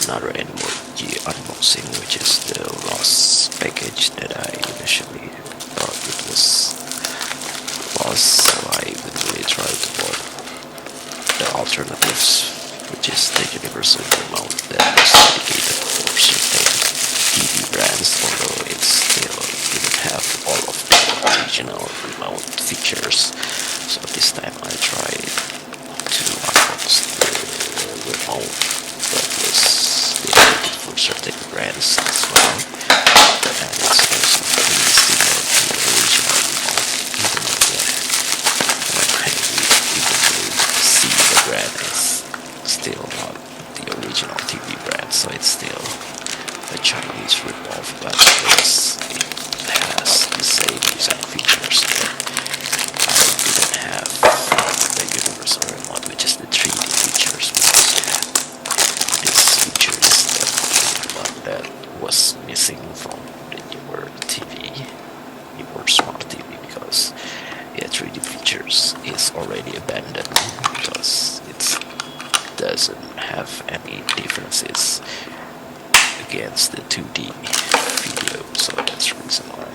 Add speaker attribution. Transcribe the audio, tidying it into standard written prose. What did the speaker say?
Speaker 1: another Animoji unboxing, which is the lost package that I initially thought it was lost, so I eventually tried to buy the alternatives, which is the universal remote that was dedicated for certain TV brands, although it still didn't have all of the original remote features. So this time I tried to unbox the remote that was dedicated for certain brands as well, and it's also pretty similar to the original remote, even though when I eventually see the brand, it's still not the original TV brand, so it's still a Chinese ripoff, but it has the same exact features that I didn't have the universal remote, which is the 3D features, because this feature is the one that was missing from the newer smart TV, because 3D features is already abandoned because it doesn't have any differences against the 2D video, so that's the reason why